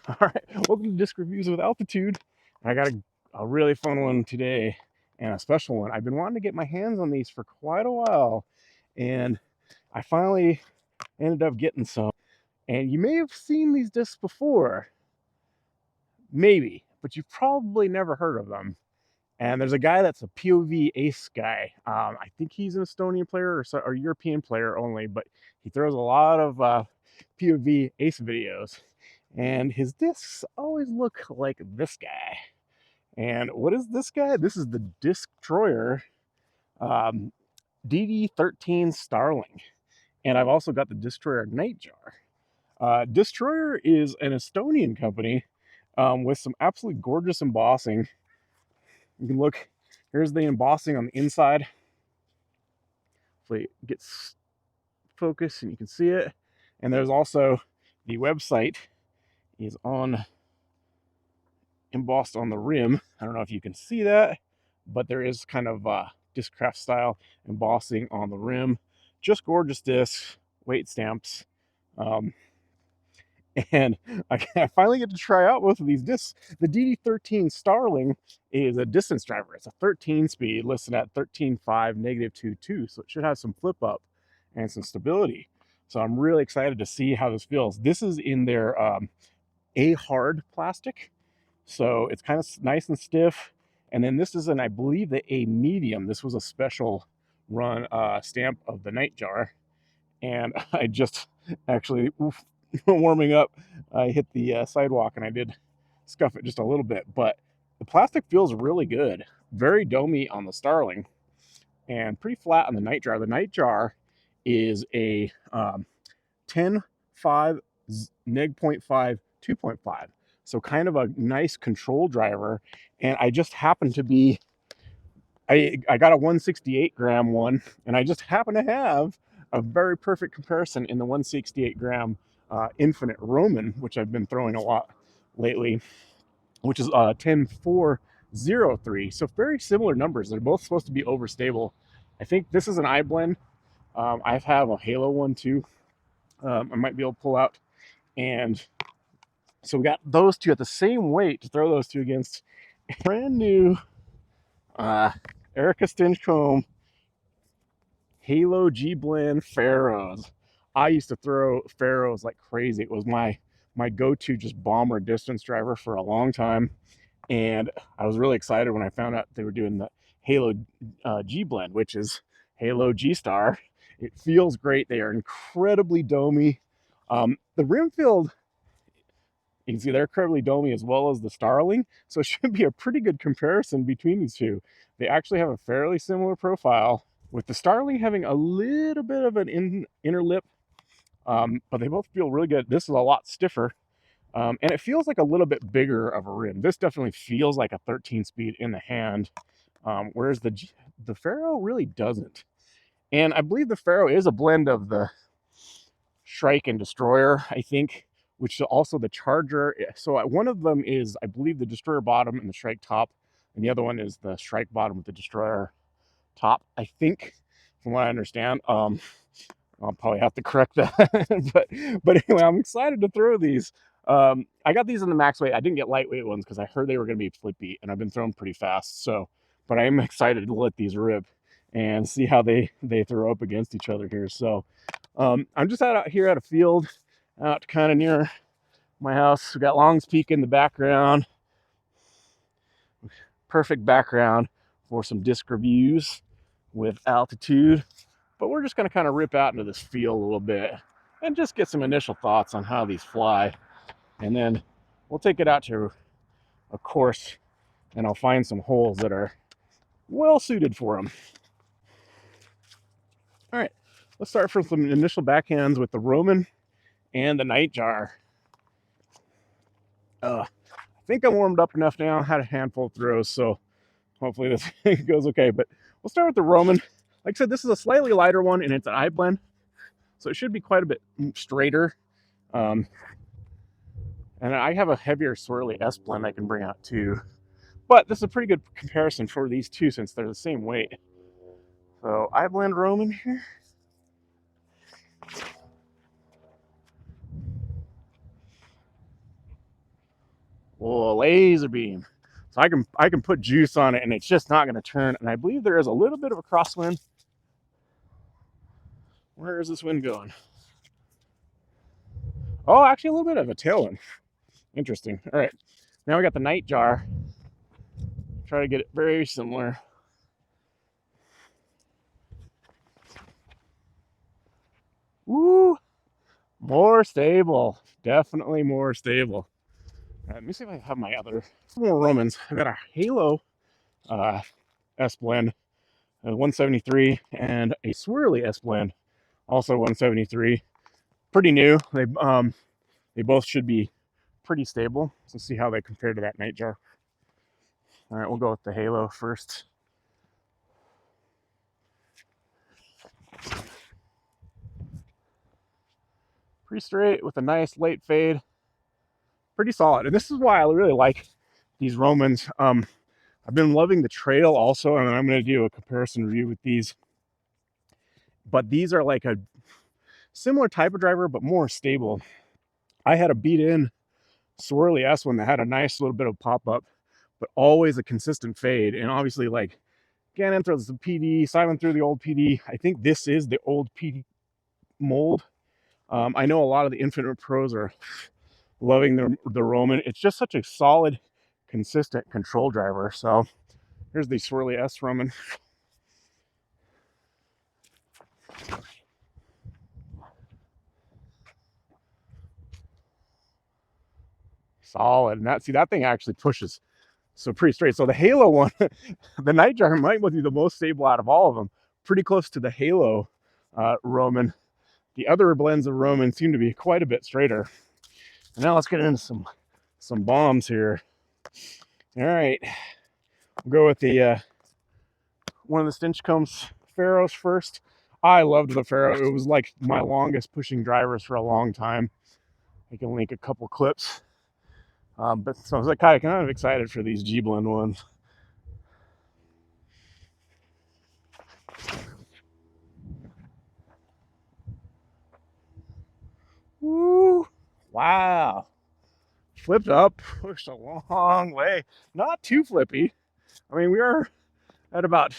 All right, welcome to Disc Reviews with Altitude. I got a really fun one today and a special one. I've been wanting to get my hands on these for quite a while, and I finally ended up getting some. And you may have seen these discs before, maybe, but you've probably never heard of them. And there's a guy that's a POV ace guy. I think he's an Estonian player or European player only, but he throws a lot of POV ace videos. And his discs always look like this guy. And what is this guy? This is the Disctroyer DD13 Starling. And I've also got the Disctroyer Nightjar. Disctroyer is an Estonian company with some absolutely gorgeous embossing. You can look, here's the embossing on the inside. Hopefully it gets focused and you can see it. And there's also the website is on embossed on the rim. I don't know if you can see that, but there is kind of Discraft style embossing on the rim. Just gorgeous weight stamps. And I finally get to try out both of these discs. The DD13 Starling is a distance driver. It's a 13 speed listed at 13.5 -2.2, so it should have some flip up and some stability. So I'm really excited to see how this feels. This is in their A hard plastic, so it's kind of nice and stiff. And then this is an, I believe, the A medium. This was a special run stamp of the Nightjar, and I just actually warming up, I hit the sidewalk and I did scuff it just a little bit, but the plastic feels really good. Very domey on the Starling and pretty flat on the Nightjar. The Nightjar is a 10.5 -0.5 2.5, so kind of a nice control driver. And I just happened to be I got a 168 gram one, and I just happen to have a very perfect comparison in the 168 gram Infinite Roman, which I've been throwing a lot lately, which is 10.403. So very similar numbers. They're both supposed to be overstable. I think this is an eye blend. I have a Halo one too. I might be able to pull out. And so we got those two at the same weight to throw those two against. Brand new Erica Stinchcomb Halo G Blend Pharaohs. I used to throw Pharaohs like crazy. It was my go-to just bomber distance driver for a long time, and I was really excited when I found out they were doing the Halo G Blend, which is Halo G Star. It feels great. They are incredibly domey. The rim field, you can see they're incredibly domey as well as the Starling, so it should be a pretty good comparison between these two. They actually have a fairly similar profile, with the Starling having a little bit of an inner lip, but they both feel really good. This is a lot stiffer, and it feels like a little bit bigger of a rim. This definitely feels like a 13 speed in the hand, whereas the Pharaoh really doesn't. And I believe the Pharaoh is a blend of the Shrike and Destroyer, I think, which is also the Charger. So one of them is, I believe, the Destroyer bottom and the Shrike top, and the other one is the Shrike bottom with the Destroyer top, I think, from what I understand. I'll probably have to correct that. but anyway, I'm excited to throw these. I got these in the max weight. I didn't get lightweight ones because I heard they were going to be flippy, and I've been throwing pretty fast. So, but I am excited to let these rip and see how they throw up against each other here. So, I'm just out here at a field, out kind of near my house. We got Long's Peak in the background. Perfect background for some disc reviews with Altitude. But we're just going to kind of rip out into this field a little bit and just get some initial thoughts on how these fly. And then we'll take it out to a course and I'll find some holes that are well suited for them. All right, let's start from some initial backhands with the Roman and the Nightjar. I think I'm warmed up enough now. I had a handful of throws, so hopefully this goes okay. But we'll start with the Roman. Like I said, this is a slightly lighter one, and it's an eye blend, so it should be quite a bit straighter. And I have a heavier swirly S blend I can bring out too. But this is a pretty good comparison for these two since they're the same weight. So eye blend Roman here. Oh, laser beam. So I can put juice on it and it's just not going to turn. And I believe there is a little bit of a crosswind. Where is this wind going? Oh, actually a little bit of a tailwind. Interesting. All right. Now we got the Nightjar. Try to get it very similar. Woo! More stable. Definitely more stable. Let me see if I have my other more Romans. I got a Halo S blend, 173, and a Swirly S blend, also 173. Pretty new. They both should be pretty stable. So let's see how they compare to that Nightjar. All right, we'll go with the Halo first. Pretty straight with a nice late fade. Pretty solid. And this is why I really like these Romans. I've been loving the Trail also, and I'm going to do a comparison review with these. But these are like a similar type of driver, but more stable. I had a beat-in Swirly S one that had a nice little bit of pop-up, but always a consistent fade. And obviously, like, Gannon throws the PD, Simon threw the old PD. I think this is the old PD mold. I know a lot of the Infinite Pros are loving the Roman. It's just such a solid, consistent control driver. So here's the Swirly S Roman. Solid. And that thing actually pushes so pretty straight. So the Halo one, the Nightjar might be the most stable out of all of them. Pretty close to the Halo Roman. The other blends of Roman seem to be quite a bit straighter. And now let's get into some bombs here. All right, we'll go with the one of the Stinchcombs Pharoahs first. I loved the Pharoah. It was like my longest pushing drivers for a long time. I can link a couple clips. But so I was like kind of excited for these G Blend ones. Woo! Wow. Flipped up, pushed a long way. Not too flippy. I mean, we are at about,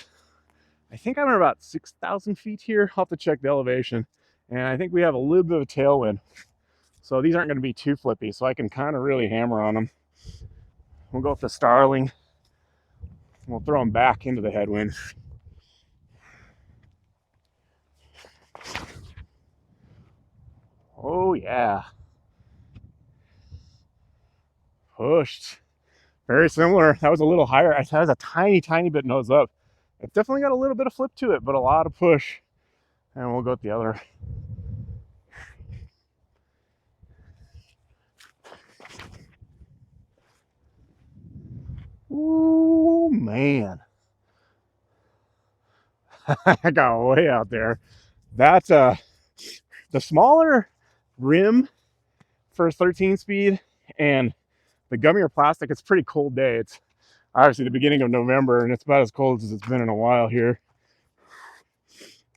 I think I'm at about 6,000 feet here. I'll have to check the elevation. And I think we have a little bit of a tailwind. So these aren't going to be too flippy. So I can kind of really hammer on them. We'll go with the Starling. We'll throw them back into the headwind. Oh, yeah. Pushed. Very similar. That was a little higher. It has a tiny, tiny bit nose up. It's definitely got a little bit of flip to it, but a lot of push. And we'll go with the other. Ooh, man. I got way out there. That's the smaller rim for 13 speed and the gummier plastic. It's a pretty cold day. It's obviously the beginning of November and it's about as cold as it's been in a while here.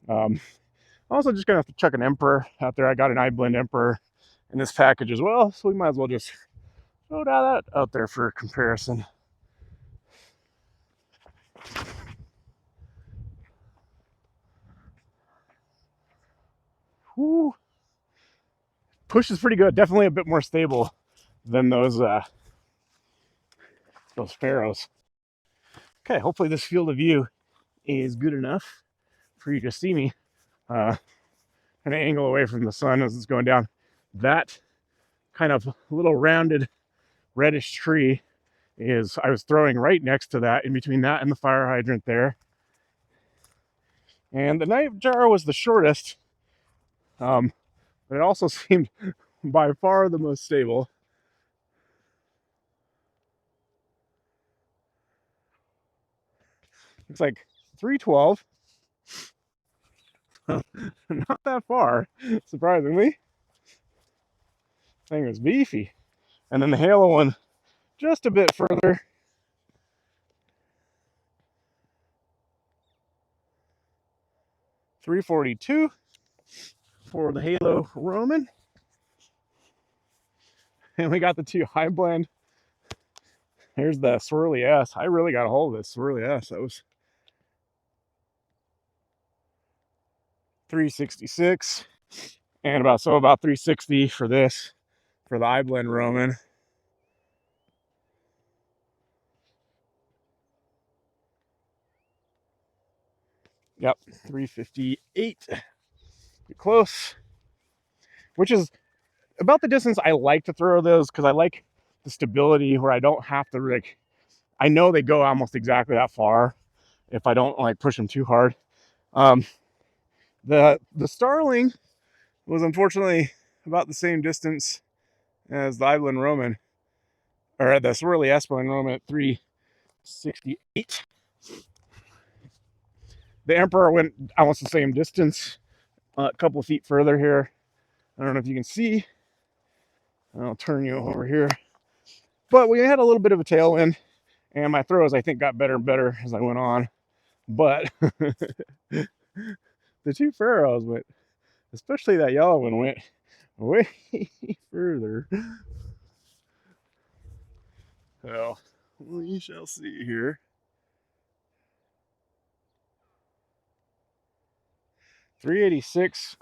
Also just gonna have to chuck an Emperor out there. I got an iBlend Emperor in this package as well, so we might as well just throw that out there for comparison. Whew. Push is pretty good. Definitely a bit more stable than those Pharoahs. Okay, hopefully this field of view is good enough for you to see me. Kind of angle away from the sun as it's going down. That kind of little rounded reddish tree is, I was throwing right next to that, in between that and the fire hydrant there. And the Nightjar was the shortest, but it also seemed by far the most stable. It's like 312. Not that far, surprisingly. Thing was beefy. And then the Halo one just a bit further. $342 for the Halo Roman. And we got the two high blend Here's the swirly S. I really got a hold of this swirly S. That was 366, and about 360 for this, for the iBlend Roman. Yep, 358. Get close. Which is about the distance I like to throw those, because I like the stability where I don't have to, like, I know they go almost exactly that far if I don't like push them too hard. The Starling was unfortunately about the same distance as the iBlend Roman, or the swirly Espelin Roman at 368. The Emperor went almost the same distance, a couple of feet further here. I don't know if you can see. I'll turn you over here. But we had a little bit of a tailwind, and my throws, I think, got better and better as I went on. But the two Pharaohs went, especially that yellow one, went way further. So, we shall see here. 386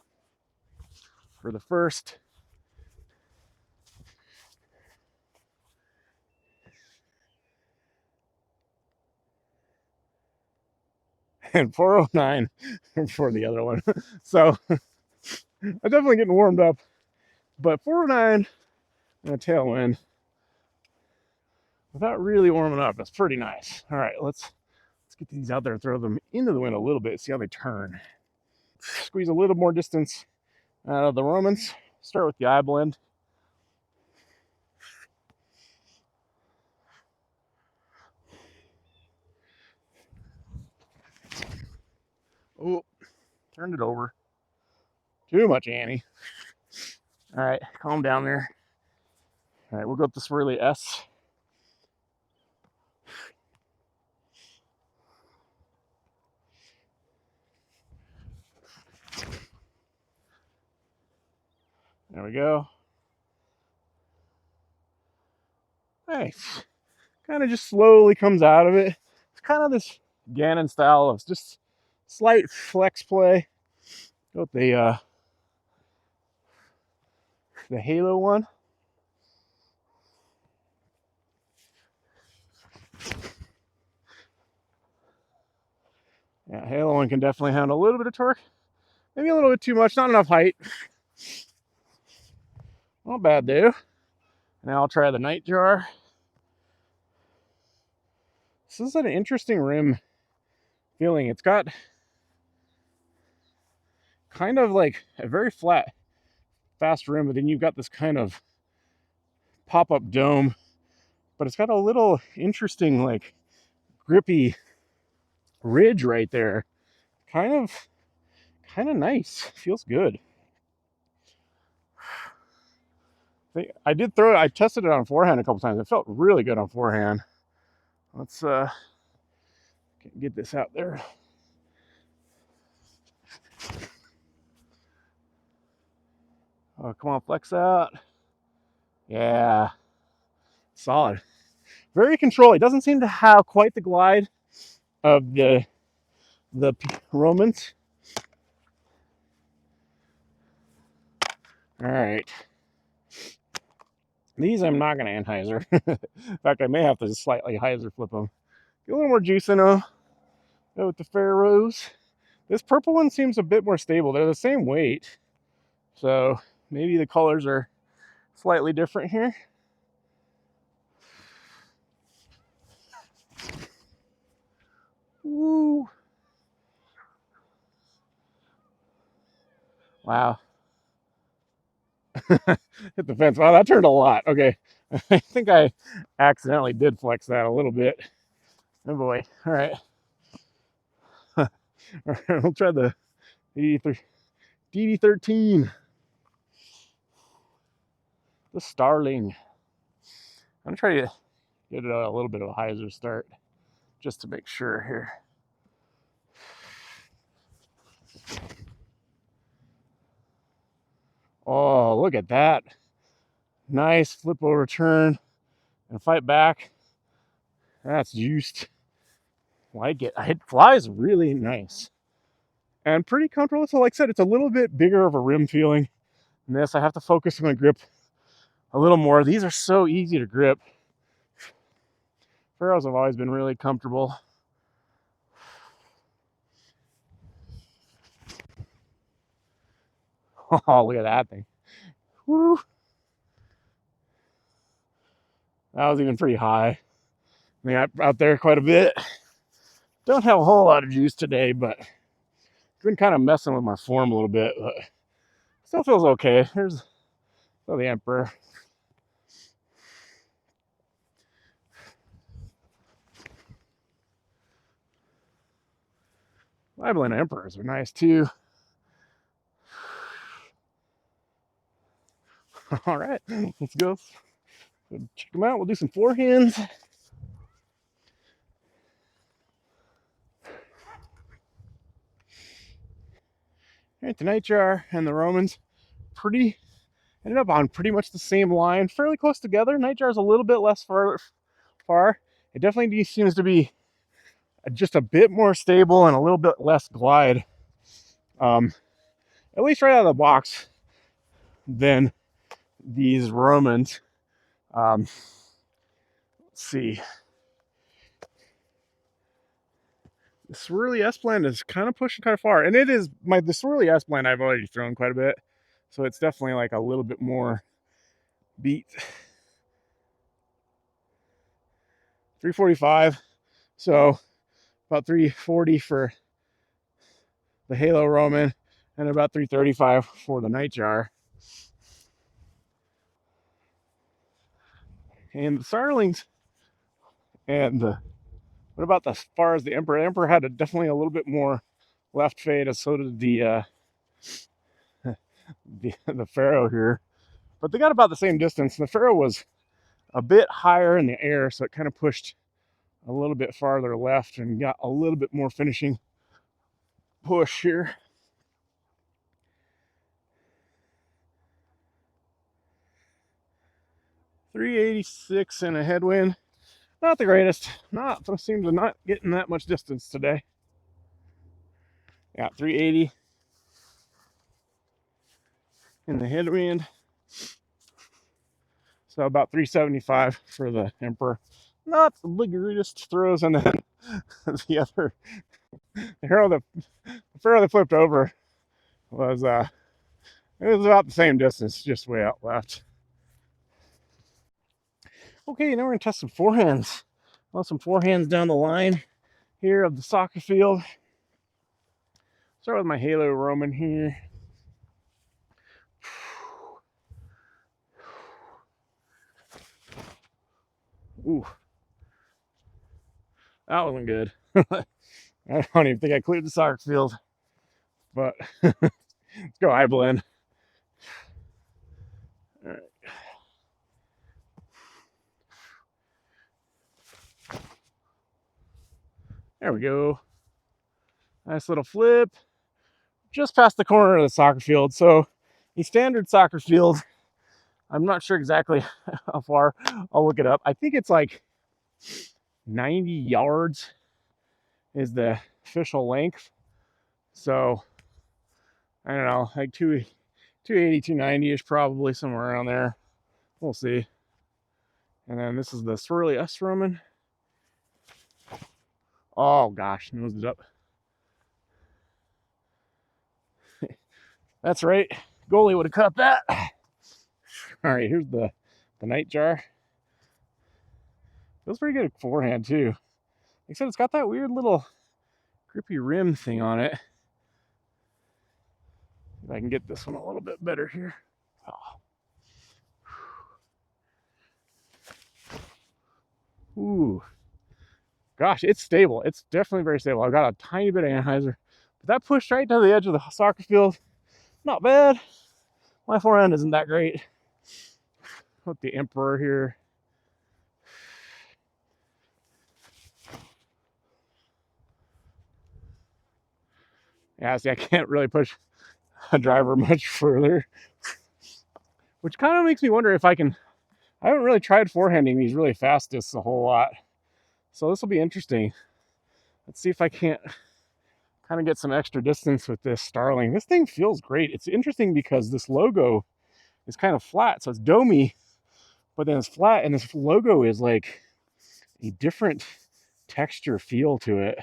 for the first. And 409 for the other one. So I'm definitely getting warmed up. But 409 and a tailwind without really warming up, that's pretty nice. All right, let's get these out there and throw them into the wind a little bit, see how they turn. Squeeze a little more distance out of the Romans. Start with the iBlend. Oh, turned it over. Too much, Annie. All right, calm down there. All right, we'll go with the swirly S. There we go. Nice. Kind of just slowly comes out of it. It's kind of this Gannon style of just slight flex play. Go with the Halo one. Yeah, Halo one can definitely handle a little bit of torque. Maybe a little bit too much, not enough height. Not bad, though. Now I'll try the Nightjar. This is an interesting rim feeling. It's got kind of like a very flat, fast rim, but then you've got this kind of pop-up dome, but it's got a little interesting, like, grippy ridge right there. Kind of nice. Feels good. I did throw it. I tested it on forehand a couple times. It felt really good on forehand. Let's get this out there. Oh, come on, flex out. Yeah, solid. Very controlled. It doesn't seem to have quite the glide of the Romans. All right. These I'm not going to Anhyzer. In fact, I may have to slightly hyzer flip them. Get a little more juice in them. Go with the Pharaohs. This purple one seems a bit more stable. They're the same weight. So maybe the colors are slightly different here. Woo. Wow. Hit the fence. Wow, that turned a lot. Okay. I think I accidentally did flex that a little bit. Oh boy. All right. All right, we'll try the DD13. The Starling. I'm trying to get a little bit of a hyzer start just to make sure here. Oh, look at that. Nice flip over turn and fight back. That's juiced. Like it. It flies really nice and pretty comfortable. So like I said, it's a little bit bigger of a rim feeling than this. I have to focus on my grip a little more. These are so easy to grip. Pharoahs have always been really comfortable. Oh, look at that thing. Woo. That was even pretty high. I mean, I'm out there quite a bit. Don't have a whole lot of juice today, but been kind of messing with my form a little bit, but still feels okay. Here's the Emperor. Leibland Emperors are nice too. All right, let's go. Check them out. We'll do some forehands. All right, the Nightjar and the Romans ended up on pretty much the same line, fairly close together. Nightjar's a little bit less far. It definitely seems to be just a bit more stable and a little bit less glide, at least right out of the box, than these Romans. Let's see. The Swirly S-Blend is kind of pushing kind of far. And it is, the Swirly S-Blend I've already thrown quite a bit. So it's definitely like a little bit more beat. 345. So about 340 for the Halo Roman and about 335 for the Nightjar. And the Starlings and what about as far as the Emperor? The Emperor had definitely a little bit more left fade, as so did the Pharoah here. But they got about the same distance. The Pharoah was a bit higher in the air, so it kind of pushed a little bit farther left and got a little bit more finishing push here. .386 and a headwind. Not the greatest. Seems to not getting that much distance today. Yeah, 380 in the headwind. So about 375 for the Emperor. Not the greatest throws, and then the other the Pharoah that flipped over was it was about the same distance, just way out left. Okay, now we're gonna test some forehands. Well, some forehands down the line here of the soccer field. Start with my Halo Roman here. Ooh, that wasn't good. I don't even think I cleared the soccer field, but let's go eye blend. All right. There we go. Nice little flip. Just past the corner of the soccer field. So a standard soccer field, I'm not sure exactly how far. I'll look it up. I think it's like 90 yards is the official length. So I don't know, like 280, 290 ish, probably somewhere around there. We'll see. And then this is the Swirly S Roman. Oh gosh, nosed it up. That's right. Goalie would have caught that. All right, here's the Nightjar. Feels pretty good forehand too. Like I said, it's got that weird little grippy rim thing on it. If I can get this one a little bit better here. Oh. Ooh. Gosh, it's stable. It's definitely very stable. I've got a tiny bit of Anhyzer, but that pushed right to the edge of the soccer field. Not bad. My forehand isn't that great. With the Emperor here. Yeah, see, I can't really push a driver much further, which kind of makes me wonder if I haven't really tried forehanding these really fast discs a whole lot. So this will be interesting. Let's see if I can't kind of get some extra distance with this Starling. This thing feels great. It's interesting because this logo is kind of flat, so it's domey, but then it's flat, and this logo is like a different texture feel to it.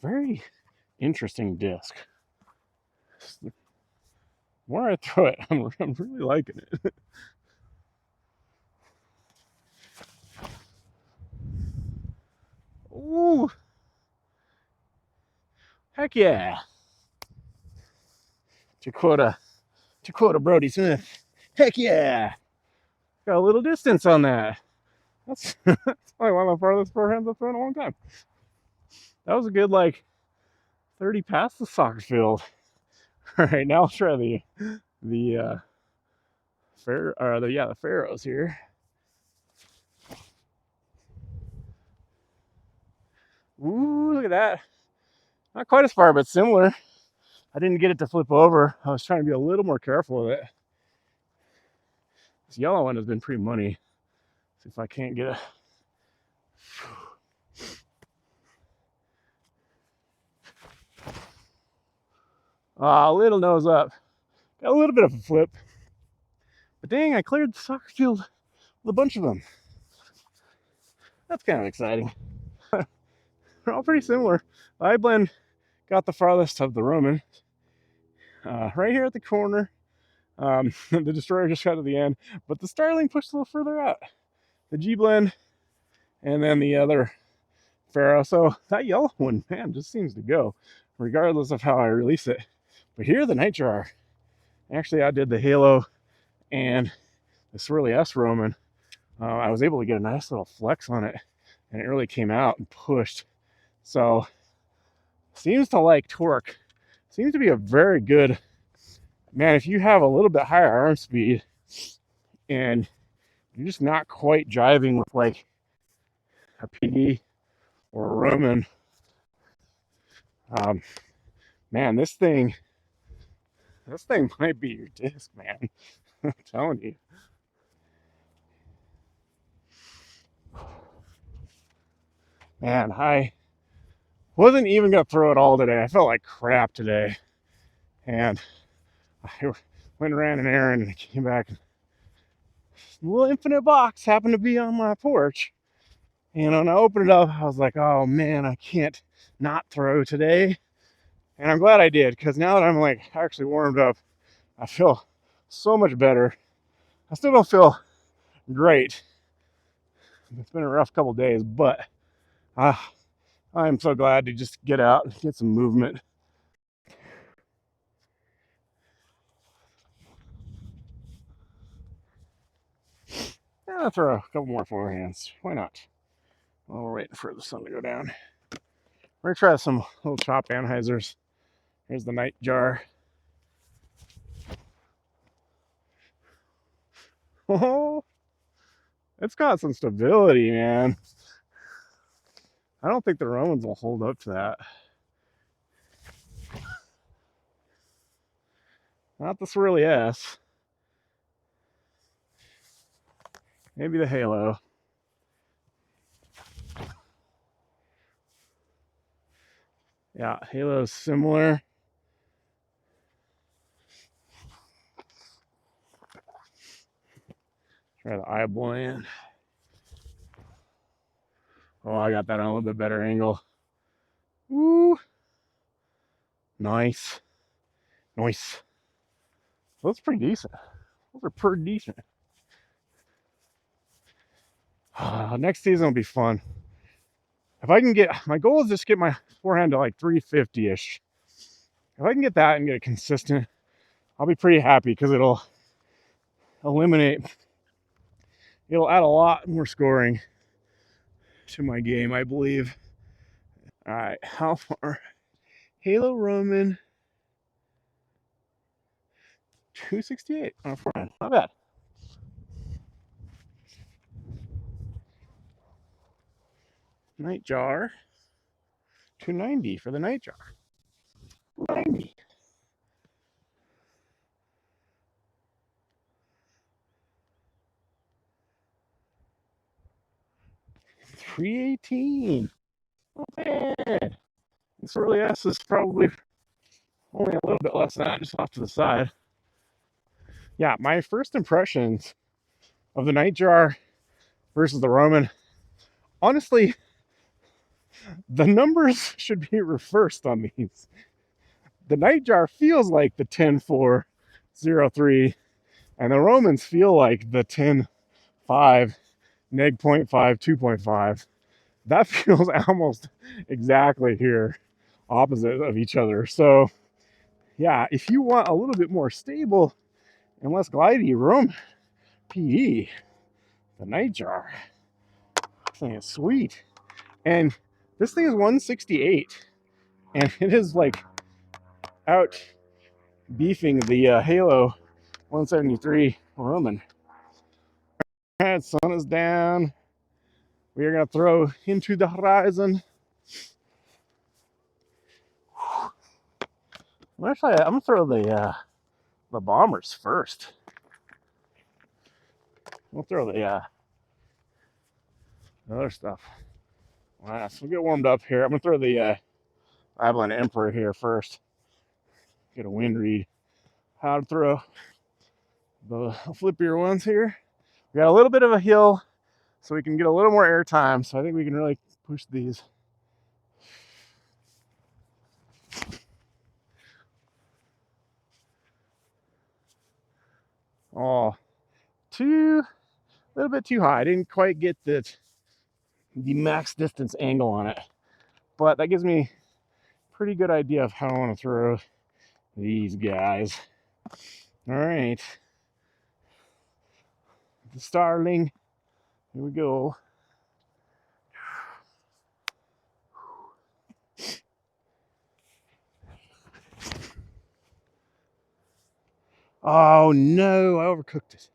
Very interesting disc. The more I throw it, I'm really liking it. Ooh, heck yeah! To quote Brody Smith, heck yeah! Got a little distance on that. That's probably one of my farthest forehands I've thrown in a long time. That was a good like 30 past the soccer field. All right, now I'll try the the Pharaohs here. Ooh, look at that! Not quite as far, but similar. I didn't get it to flip over. I was trying to be a little more careful with it. This yellow one has been pretty money. See if I can't get it. Ah, little nose up. Got a little bit of a flip. But dang, I cleared the soccer field with a bunch of them. That's kind of exciting. They're all pretty similar. I blend got the farthest of the Roman. Right here at the corner. The Destroyer just got to the end, but the Starling pushed a little further out. The G blend, and then the other Pharoah. So that yellow one, man, just seems to go, regardless of how I release it. But here, the Nightjar. Actually, I did the Halo and the Swirly S Roman. I was able to get a nice little flex on it, and it really came out and pushed. So, seems to like torque. Seems to be a very good, man, if you have a little bit higher arm speed and you're just not quite jiving with like a PD or a Roman, um, man, this thing might be your disc, man. I'm telling you. Man, I wasn't even gonna throw it all today. I felt like crap today, and I went and ran an errand and I came back. And a little Infinite box happened to be on my porch, and when I opened it up, I was like, "Oh man, I can't not throw today." And I'm glad I did, because now that I'm like actually warmed up, I feel so much better. I still don't feel great. It's been a rough couple days, but I'm so glad to just get out and get some movement. Yeah, I'll throw a couple more forehands. Why not? While we're waiting for the sun to go down. We're gonna try some little chop Anhyzers. Here's the Nightjar. Oh, it's got some stability, man. I don't think the Romans will hold up to that. Not the Swirly S. Maybe the Halo. Yeah, Halo's similar. Try the eye blend. Oh, I got that on a little bit better angle. Woo! Nice. Nice. Those are pretty decent. Those are pretty decent. Next season will be fun. If I can get, my goal is just get my forehand to like 350-ish. If I can get that and get it consistent, I'll be pretty happy, because it'll add a lot more scoring to my game, I believe. All right, how far? Halo Roman 268 on a forehand. Not bad. Nightjar 290 for the Nightjar. 90. 318. Oh man. This really S is probably only a little bit less than that, just off to the side. Yeah, my first impressions of the Nightjar versus the Roman, honestly, the numbers should be reversed on these. The Nightjar feels like the 10-4-0-3, and the Romans feel like the 10-5, neg 0.5, 2.5. That feels almost exactly here, opposite of each other. So, yeah, if you want a little bit more stable and less glidey room, PD, the Nightjar. This thing is sweet. And this thing is 168, and it is like out beefing the Halo 173 Roman. All right, sun is down. We are going to throw into the horizon. Actually, I'm going to throw the bombers first. We'll throw the other stuff last. We'll get warmed up here. I'm going to throw the Avalon Emperor here first. Get a wind read. How to throw the flippier ones here. We got a little bit of a hill, so we can get a little more air time. So I think we can really push these. Oh, a little bit too high. I didn't quite get the max distance angle on it, but that gives me a pretty good idea of how I want to throw these guys. All right, the Starling. Here we go. Oh no, I overcooked it.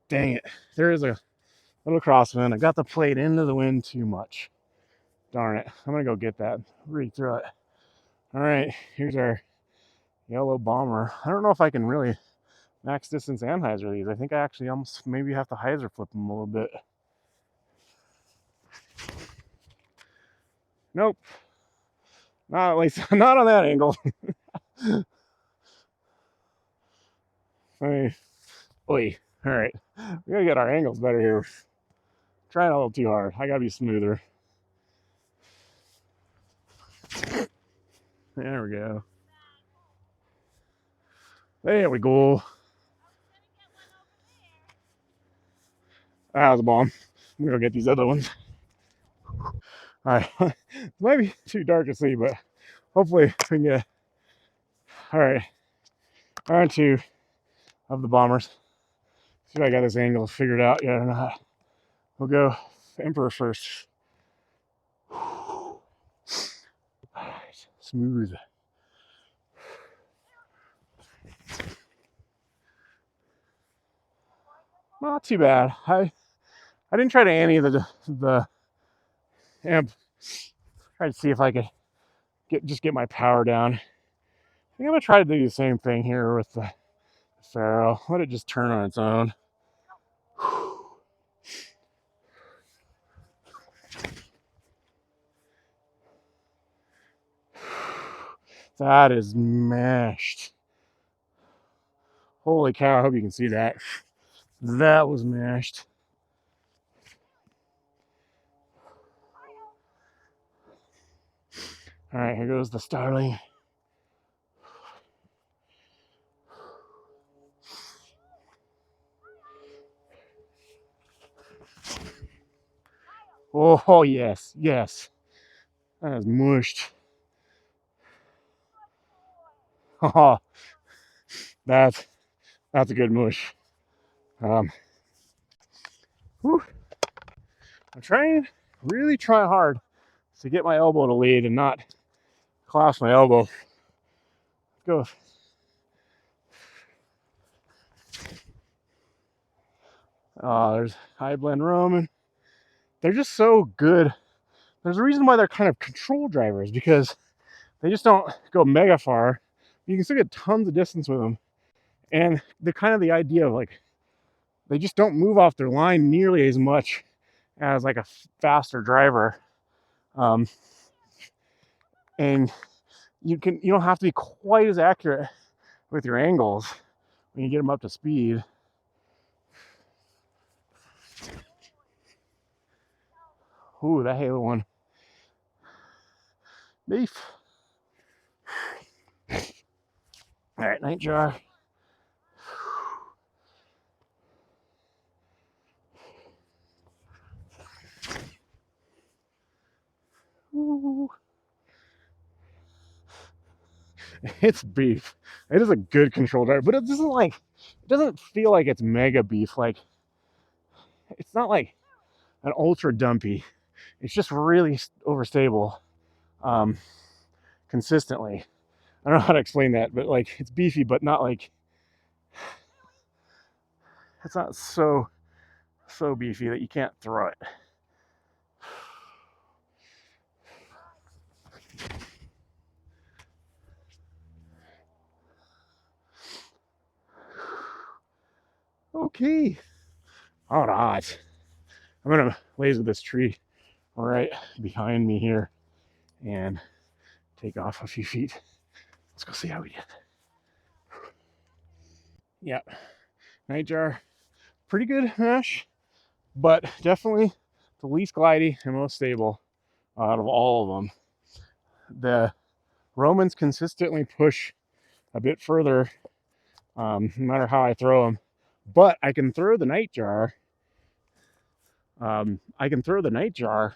Dang it. There is a little crosswind. I got the plate into the wind too much. Darn it. I'm going to go get that. Read through it. All right, here's our yellow bomber. I don't know if I can really max distance Anhyzer these. I think I actually almost maybe have to hyzer flip them a little bit. Nope. Not at least, not on that angle. Oi. All right. We gotta get our angles better here. Trying a little too hard. I gotta be smoother. There we go. There we go. That was a bomb. I'm gonna go get these other ones. All right. It might be too dark to see, but hopefully we can get. All right. Round two of the bombers. See if I got this angle figured out yet or not. We'll go Emperor first. All right. Smooth. Not too bad. I didn't try to ante the amp. Tried to see if I could get my power down. I think I'm gonna try to do the same thing here with the Pharaoh. Let it just turn on its own. That is mashed. Holy cow, I hope you can see that. That was mashed. All right, here goes the Starling. Oh, yes, yes. That is mushed. Oh, that's a good mush. I'm really trying hard to get my elbow to lead and not collapse my elbow. Go. There's High Blend Roman. They're just so good. There's a reason why they're kind of control drivers, because they just don't go mega far. You can still get tons of distance with them. And they're kind of the idea of like, they just don't move off their line nearly as much as like a faster driver, and you don't have to be quite as accurate with your angles when you get them up to speed. Ooh, that Halo one. Beef. All right, Nightjar. Ooh. It's beef. It is a good control driver, but it doesn't feel like it's mega beef. Like, it's not like an ultra dumpy. It's just really overstable, consistently. I don't know how to explain that, but like, it's beefy, but not like, it's not so beefy that you can't throw it. Okay. All right. I'm gonna laser this tree right behind me here and take off a few feet. Let's go see how we did. Yeah, Nightjar, pretty good mesh, but definitely the least glidey and most stable out of all of them. The Romans consistently push a bit further, no matter how I throw them. But I can throw the Nightjar. I can throw the Nightjar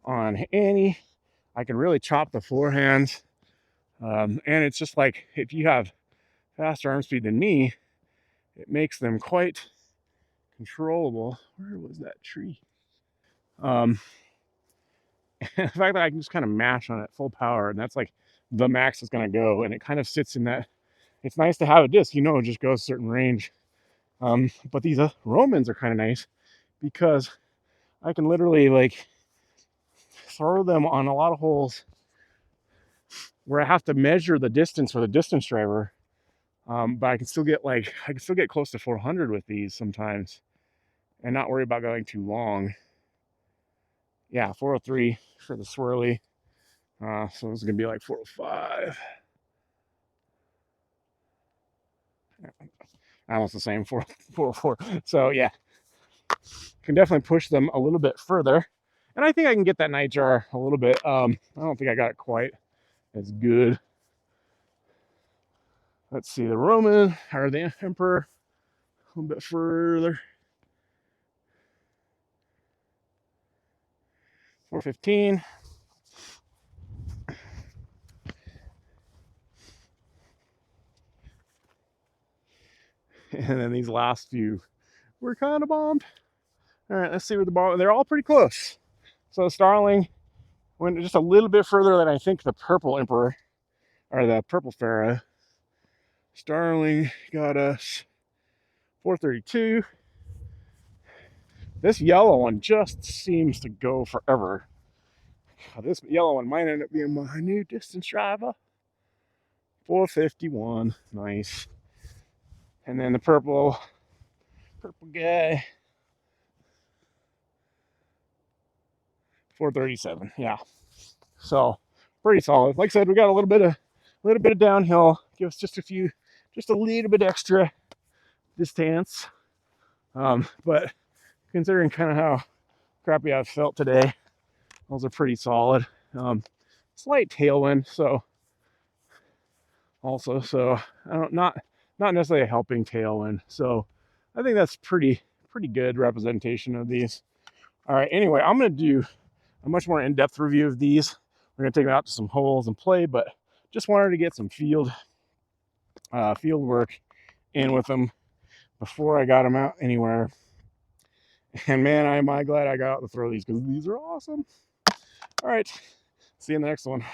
on any. I can really chop the forehands, and it's just like if you have faster arm speed than me, it makes them quite controllable. Where was that tree? The fact that I can just kind of mash on it full power, and that's like the max it's going to go, and it kind of sits in that. It's nice to have a disc, it just goes a certain range. But these Romans are kind of nice because I can literally like throw them on a lot of holes where I have to measure the distance for the distance driver. But I can still get close to 400 with these sometimes, and not worry about going too long. Yeah, 403 for the swirly. So it's gonna be like 405. Almost the same, 404. So yeah, can definitely push them a little bit further. And I think I can get that Nightjar a little bit. I don't think I got it quite as good. Let's see, the Roman or the Emperor a little bit further. 415. And then these last few were kind of bombed. All right, let's see where the ball. They're all pretty close. So Starling went just a little bit further than I think the purple Emperor or the purple Pharaoh. Starling got us 432. This yellow one just seems to go forever. This yellow one might end up being my new distance driver. 451, nice. And then the purple guy, 437. Yeah. So pretty solid. Like I said, we got a little bit of downhill. Give us just a little bit extra distance. But considering kind of how crappy I've felt today, those are pretty solid. Slight tailwind, so I don't not necessarily a helping tailwind. So I think that's pretty good representation of these. All right. Anyway, I'm gonna do a much more in-depth review of these. We're gonna take them out to some holes and play, but just wanted to get some field work in with them before I got them out anywhere. And man, am I glad I got out to throw these because these are awesome. All right, see you in the next one.